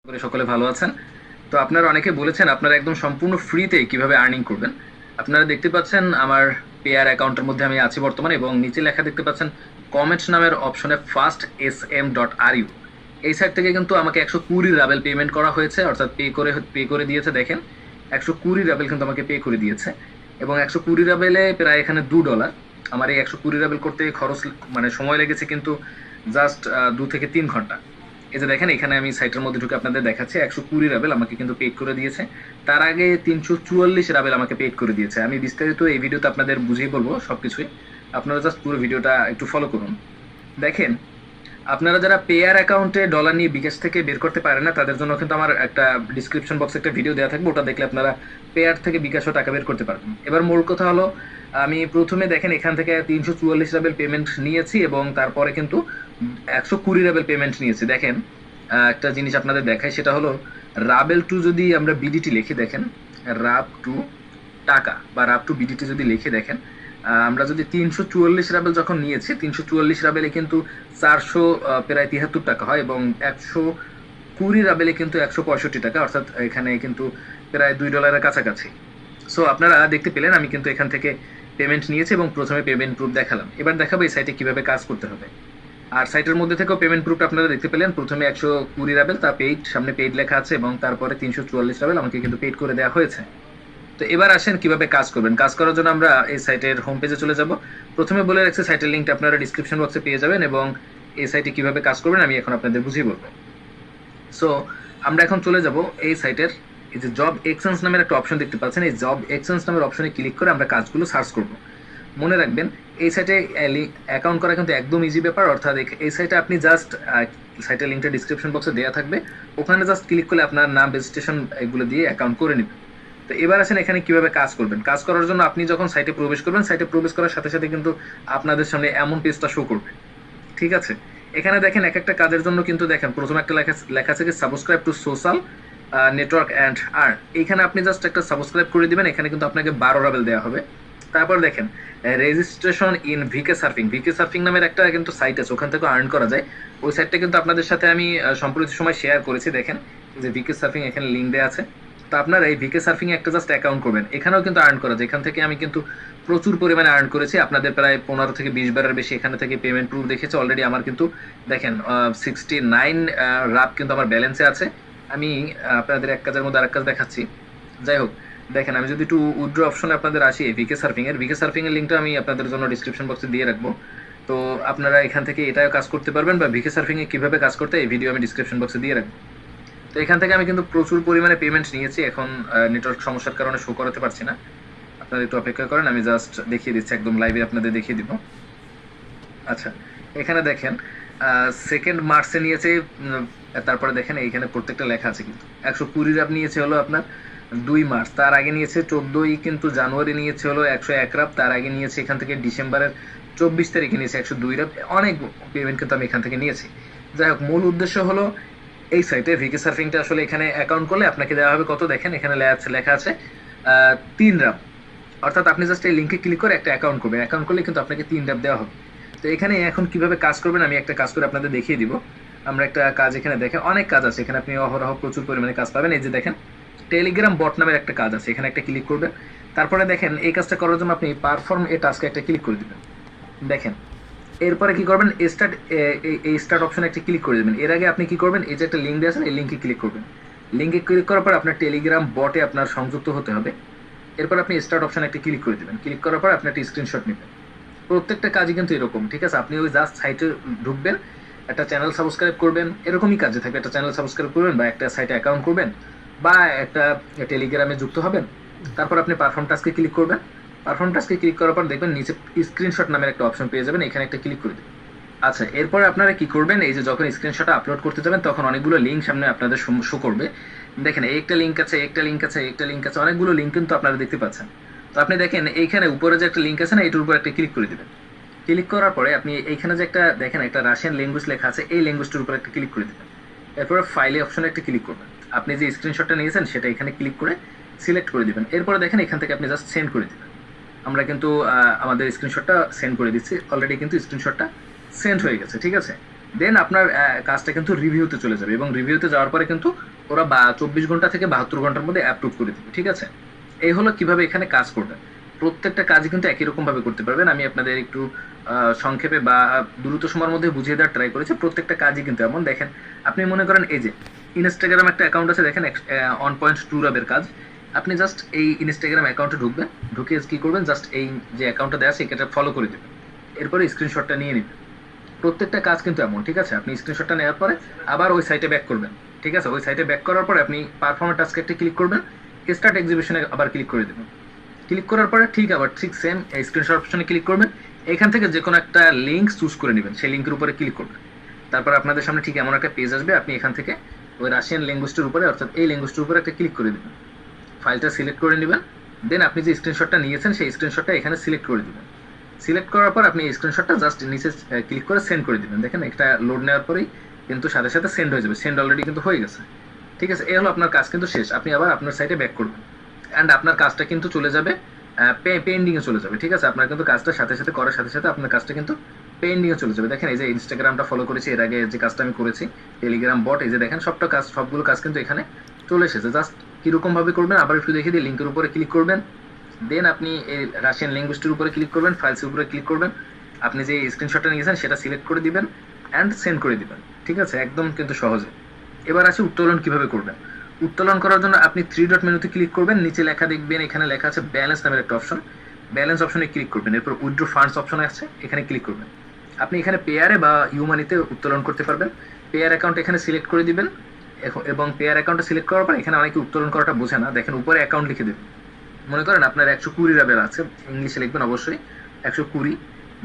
করে সকলে ভালো আছেন। তো আপনারা অনেকে বলেছেন আপনারা একদম সম্পূর্ণ ফ্রিতে কিভাবে আর্নিং করবেন। আপনারা দেখতে পাচ্ছেন আমার পেয়ার অ্যাকাউন্টের মধ্যে আমি আছি বর্তমানে, এবং নিচে লেখা দেখতে পাচ্ছেন কমেন্টস নামের অপশনে ফার্স্ট sm.ru। এই সাইট থেকে কিন্তু আমাকে 120 রাবেল পেমেন্ট করা হয়েছে, অর্থাৎ পে করে দিয়েছে। দেখেন 120 রাবেল কিন্তু আমাকে পে করে দিয়েছে, এবং 120 রাবেলে প্রায় এখানে $2। আমার এই 120 রাবেল করতে খরচ মানে সময় লেগেছে কিন্তু জাস্ট 2 থেকে 3 ঘন্টা। এই যে দেখেন এখানে আমি সাইটের মধ্যে ঢুকে আপনাদের দেখাচ্ছি 120 রাবেল আমাকে কিন্তু পেড করে দিয়েছে। তার আগে 344 রাবেল আমাকে পেড করে দিয়েছে। আমি বিস্তারিত এই ভিডিওতে আপনাদের বুঝিয়ে বলবো সবকিছুই, আপনারা জাস্ট পুরো ভিডিওটা একটু ফলো করুন। দেখেন আপনারা যারা পেয়ার অ্যাকাউন্টে ডলার নিয়ে বিকাশ থেকে বের করতে পারেন না, তাদের জন্য কিন্তু আমার একটা ডিসক্রিপশন বক্সে একটা ভিডিও দেওয়া থাকবে, ওটা দেখলে আপনারা পেয়ার থেকে বিকাশও টাকা বের করতে পারবেন। এবার মূল কথা হলো, আমি প্রথমে দেখেন এখান থেকে 344 রাবেল পেমেন্ট নিয়েছি, এবং তারপরে কিন্তু 120 রাবেল পেমেন্ট নিয়েছি। দেখেন একটা জিনিস আপনাদের দেখাই, সেটা হলো রাবেল টু যদি আমরা বিডিটি লিখে দেখেন, রাব টু টাকা বা রাব টু বিডিটি যদি লিখে দেখেন, আমরা যদি 344 রাবেল যখন নিয়েছি, 344 রাবেলে কিন্তু 400 প্রায় 73 টাকা হয়, এবং 120 রাবেলে কিন্তু 165 টাকা, অর্থাৎ এখানে কিন্তু প্রায় $2 কাছাকাছি। সো আপনারা দেখতে পেলেন আমি কিন্তু এখান থেকে পেমেন্ট নিয়েছি, এবং প্রথমে পেমেন্ট প্রুফ দেখালাম। এবার দেখাবো এই সাইটে কিভাবে কাজ করতে হবে। আর সাইটের মধ্যে থেকেও পেমেন্ট প্রুফটা আপনারা দেখতে পেলেন। প্রথমে 120 রাবেল, তা পেইড, সামনে পেইড লেখা আছে, এবং তারপরে 344 রাবেল আমাকে কিন্তু পেইড করে দেওয়া হয়েছে। তো এবার আসেন কিভাবে কাজ করবেন। কাজ করার জন্য আমরা এই সাইটের হোম পেজে চলে যাব। প্রথমে বলে রাখছি সাইটের লিঙ্কটা আপনারা ডিসক্রিপশন বক্সে পেয়ে যাবেন, এবং এই সাইটে কিভাবে কাজ করবেন আমি এখন আপনাদের বুঝিয়ে বলবো। সো আমরা এখন চলে যাব এই সাইটের, এই যে জব এক্সচেঞ্জ নামের একটা অপশন দেখতে পাচ্ছেন, এই জব এক্সচেঞ্জ নামের অপশনে ক্লিক করে আমরা কাজগুলো সার্চ করব। মনে রাখবেন এই সাইটে অ্যাকাউন্ট করা কিন্তু একদম ইজি ব্যাপার, অর্থাৎ এই সাইটে আপনি জাস্ট সাইটের লিঙ্কটা ডিসক্রিপশন বক্সে দেওয়া থাকবে, ওখানে জাস্ট ক্লিক করলে আপনার নাম, রেজিস্ট্রেশন এগুলো দিয়ে অ্যাকাউন্ট করে নেবেন। তো এবার আসেন এখানে কিভাবে কাজ করবেন। কাজ করার জন্য আপনি যখন সাইটে প্রবেশ করবেন, সাইটে প্রবেশ করার সাথে সাথে কিন্তু আপনাদের সামনে এমন পেজটা শো করবে, ঠিক আছে। এখানে দেখেন এক একটা কাজের জন্য কিন্তু দেখেন প্রথমে একটা লেখা আছে কি subscribe to social network and earn. এইখানে আপনি জাস্ট একটা সাবস্ক্রাইব করে দিবেন, এখানে কিন্তু আপনাকে 12 রাবেল দেওয়া হবে। তারপর দেখেন registration in V K surfing, V K surfing নামের একটা কিন্তু সাইট আছে, ওখান থেকে আর্ন করা যায়। ওই সাইটটা কিন্তু আপনাদের সাথে আমি সম্প্রতি সময় শেয়ার করেছি। দেখেন যে ভিকে সার্ফিং এখানে লিঙ্ক দেওয়া আছে। তো আপনারা এই ভিকে সার্ফিং একটা জাস্ট অ্যাকাউন্ট করবেন, এখানেও কিন্তু আর্ন করা যায়। এখান থেকে আমি কিন্তু প্রচুর পরিমাণে আর্ন করেছি, আপনাদের প্রায় 15 থেকে 20 বারের বেশি এখানে থেকে পেমেন্ট প্রুফ দেখেছে অলরেডি। আমার কিন্তু দেখেন 69 রাব কিন্তু আমার ব্যালেন্সে আছে। আমি আপনাদের এক কাজের মধ্যে আরেক কাজ দেখাচ্ছি। যাই হোক, দেখেন আমি যদি একটু উইথড্র অপশনে আপনাদের আসি, ভিকে সার্ফিং এর লিঙ্কটা আমি আপনাদের জন্য ডিসক্রিপশন বক্সে দিয়ে রাখবো। তো আপনারা এখান থেকে এটাও কাজ করতে পারবেন, বা ভিকে সার্ফিং এ কিভাবে কাজ করতে এই ভিডিও আমি ডিসক্রিপশন বক্সে দিয়ে রাখবো। তো এখান থেকে আমি কিন্তু প্রচুর পরিমাণে পেমেন্ট নিয়েছি, এখন নেটওয়ার্ক সমস্যার কারণে শো করাতে পারছি না, আপনারা একটু অপেক্ষা করেন, আমি জাস্ট দেখিয়ে দিচ্ছি, একদম লাইভে আপনাদের দেখিয়ে দিব। আচ্ছা, এখানে দেখেন সেকেন্ড মার্চে নিয়েছে, তারপরে দেখেন এইখানে প্রত্যেকটা লেখা আছে কিন্তু 120 রাব নিয়েছে হলো আপনার 2 মার্চ, তার আগে নিয়েছে 14 কিন্তু জানুয়ারি নিয়েছে হলো 101 রাব, তার আগে নিয়েছে এখান থেকে ডিসেম্বরের 24 তারিখে নিয়েছে 102 রাব। অনেক পেমেন্ট কিন্তু আমি এখান থেকে নিয়েছি। যাই হোক, মূল উদ্দেশ্য হলো এই সাইটে ভিকে সার্ফিংটা আসলে এখানে অ্যাকাউন্ট করলে আপনাকে দেওয়া হবে কত, দেখেন এখানে লেখা আছে 3 রাব, অর্থাৎ আপনি জাস্ট এই লিঙ্কে ক্লিক করে একটা অ্যাকাউন্ট করবেন, অ্যাকাউন্ট করলে কিন্তু আপনাকে 3 রাব দেওয়া হবে। তো এখানে এখন কিভাবে কাজ করবেন আমি একটা কাজ করে আপনাদের দেখিয়ে দিব। আমরা একটা কাজ এখানে দেখেন, অনেক কাজ আছে এখানে, আপনি অহরহ প্রচুর পরিমাণে কাজ পাবেন। এই যে দেখেন টেলিগ্রাম বট নামের একটা কাজ আছে, এখানে একটা ক্লিক করবেন। তারপরে দেখেন এই কাজটা করার জন্য আপনি পারফর্ম এ টাস্কে একটা ক্লিক করে দিবেন। দেখেন এরপরে কি করবেন, স্টার্ট অপশনে একটা ক্লিক করে দেবেন। এর আগে আপনি কি করবেন, এই যে একটা লিঙ্ক দিয়েছেন, এই লিঙ্কে ক্লিক করবেন। লিঙ্কে ক্লিক করার পর আপনার টেলিগ্রাম বটে আপনার সংযুক্ত হতে হবে। এরপর আপনি স্টার্ট অপশনে একটা ক্লিক করে দেবেন। ক্লিক করার পর আপনি একটা স্ক্রিনশট নেবেন। প্রত্যেকটা কাজই কিন্তু এরকম, ঠিক আছে। আপনি ওই জাস্ট সাইটে ঢুকবেন, একটা চ্যানেল সাবস্ক্রাইব করবেন, এরকমই কাজে থাকবে। একটা চ্যানেল সাবস্ক্রাইব করবেন, বা একটা সাইটে অ্যাকাউন্ট করবেন, বা একটা টেলিগ্রামে যুক্ত হবেন। তারপর আপনি পারফর্ম টাস্কে ক্লিক করবেন। পারফর্ম টাস্কে ক্লিক করার পর দেখবেন নিচে স্ক্রিনশট নামের একটা অপশন পেয়ে যাবেন, এখানে একটা ক্লিক করে দেবেন। আচ্ছা, এরপরে আপনারা কি করবেন, এই যে যখন স্ক্রিনশটটা আপলোড করতে যাবেন তখন অনেকগুলো লিঙ্ক সামনে আপনাদের শো করবে। দেখেন একটা লিঙ্ক আছে, একটা লিঙ্ক আছে, একটা লিঙ্ক আছে, অনেকগুলো লিঙ্ক কিন্তু আপনারা দেখতে পাচ্ছেন। তো আপনি দেখেন এইখানে উপরে যে একটা লিঙ্ক আছে না, এটার উপর একটা ক্লিক করে দেবেন। ক্লিক করার পরে আপনি এইখানে যে একটা দেখেন একটা রাশিয়ান ল্যাঙ্গুয়েজ লেখা আছে, এই ল্যাঙ্গুয়েজটার উপর একটা ক্লিক করে দেবেন। এরপরে ফাইলে অপশনে একটা ক্লিক করবেন। আপনি যে স্ক্রিনশটটা নিয়েছেন সেটা এখানে ক্লিক করে সিলেক্ট করে দিবেন। এরপরে দেখেন এখান থেকে আপনি জাস্ট সেন্ড করে দিবেন। আমরা কিন্তু আমাদের স্ক্রিনশটটা সেন্ড করে দিচ্ছি অলরেডি, কিন্তু স্ক্রিনশটটা সেন্ড হয়ে গেছে, ঠিক আছে। দেন আপনার কাজটা কিন্তু রিভিউতে চলে যাবে, এবং রিভিউতে যাওয়ার পরে কিন্তু ওরা 24 ঘন্টা থেকে 72 ঘন্টার মধ্যে অ্যাপ্রুভ করে দেবে। ঠিক আছে, এই হলো কিভাবে এখানে কাজ করবেন। প্রত্যেকটা কাজই কিন্তু একই রকম ভাবে করতে পারবেন। আমি আপনাদের একটু সংক্ষেপে বা দ্রুত সময়ের মধ্যে বুঝিয়ে দেওয়ার ট্রাই করেছি। প্রত্যেকটা কাজই কিন্তু এমন। দেখেন, আপনি মনে করেন এই যে ইনস্টাগ্রাম একটা অ্যাকাউন্ট আছে, দেখেন 1.2 রাবের কাজ। আপনি জাস্ট এই ইনস্টাগ্রাম অ্যাকাউন্টে ঢুকবেন, ঢুকে কি করবেন, জাস্ট এই যে অ্যাকাউন্টটা দেওয়া আছে এটা ফলো করে দেবেন, এরপরে স্ক্রিনশটটা নিয়ে নেবেন। প্রত্যেকটা কাজ কিন্তু এমন। ঠিক আছে, আপনি স্ক্রিনশটটা নেওয়ার পরে আবার ওই সাইটে ব্যাক করবেন। ঠিক আছে, ওই সাইটে ব্যাক করার পরে আপনি পারফর্ম টাস্কে একটা ক্লিক করবেন, স্টার্ট এক্সিবিশনে আবার ক্লিক করে দেবেন। ক্লিক করার পরে ঠিক সেম স্ক্রিনশট অপশনে ক্লিক করবেন। এখান থেকে যে কোনো একটা লিঙ্ক চুজ করে নেবেন, সেই লিঙ্কের উপরে ক্লিক করবেন। তারপর আপনাদের সামনে ঠিক এমন একটা পেজ আসবে। আপনি এখান থেকে ওই রাশিয়ান ল্যাঙ্গুয়েজটার উপরে, অর্থাৎ এই ল্যাঙ্গুয়েজটার উপরে একটা ক্লিক করে দেবেন, ফাইলটা সিলেক্ট করে নেবেন। দেন আপনি যে স্ক্রিনশটটা নিয়েছেন সেই স্ক্রিনশটটা এখানে সিলেক্ট করে দেবেন। সিলেক্ট করার পর আপনি এই স্ক্রিনশটটা জাস্ট নিচে ক্লিক করে সেন্ড করে দিবেন। দেখেন একটা লোড নেওয়ার পরেই কিন্তু সাথে সাথে সেন্ড হয়ে যাবে। সেন্ড অলরেডি কিন্তু হয়ে গেছে। ঠিক আছে, এই হলো আপনার কাজ কিন্তু শেষ। আপনি আবার আপনার সাইটে ব্যাক করবেন অ্যান্ড আপনার কাজটা কিন্তু চলে যাবে পেন্ডিং এ চলে যাবে। ঠিক আছে, আপনার কিন্তু কাজটা সাথে সাথে করার সাথে সাথে আপনার কাজটা কিন্তু পেন্ডিং এ চলে যাবে। দেখেন এই যে ইনস্টাগ্রামটা ফলো করেছি, এর আগে যে কাজটা আমি করেছি, টেলিগ্রাম বট, এই যে দেখেন সবগুলো কাজ কিন্তু এখানে চলে এসেছে। জাস্ট কিরকম ভাবে করবেন আবার একটু দেখে দিয়ে লিঙ্কের উপরে ক্লিক করবেন। দেন আপনি এই রাশিয়ান ল্যাঙ্গুয়েজটির উপরে ক্লিক করবেন, ফাইলসের উপরে ক্লিক করবেন, আপনি যে স্ক্রিনশটটা নিয়েছেন সেটা সিলেক্ট করে দিবেন অ্যান্ড সেন্ড করে দিবেন। ঠিক আছে, একদম কিন্তু সহজে। এবার আসি উত্তোলন কিভাবে করবেন। উত্তোলন করার জন্য আপনি 3 ডট মেনুতে ক্লিক করবেন, নিচে লেখা দেখবেন, এখানে লেখা আছে ব্যালেন্স নামের একটা অপশন। ব্যালেন্স অপশনে ক্লিক করবেন, এরপর উইথড্র ফান্ডস অপশন আছে, এখানে ক্লিক করবেন। আপনি এখানে পেয়ারে বা ইউমানিতে উত্তোলন করতে পারবেন। পেয়ার অ্যাকাউন্ট এখানে সিলেক্ট করে দিবেন এবং পেয়ার অ্যাকাউন্টটা সিলেক্ট করার পর এখানে অনেকে উত্তোলন করাটা বোঝে না, দেখেন উপরে অ্যাকাউন্ট লিখে দেবেন। মনে করেন আপনার 120 রাবেল আছে, ইংলিশে লিখবেন অবশ্যই 120।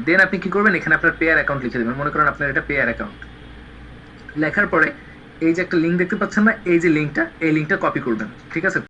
দেন আপনি কি করবেন, এখানে আপনার পেয়ার অ্যাকাউন্ট লিখে দেবেন। মনে করেন আপনার এটা পেয়ার অ্যাকাউন্ট। লেখার পরে এই যে একটা লিঙ্ক দেখতে পাচ্ছেন না, এই যে লিঙ্কটা, এই লিঙ্কটা কপি করবেন। ঠিক আছে,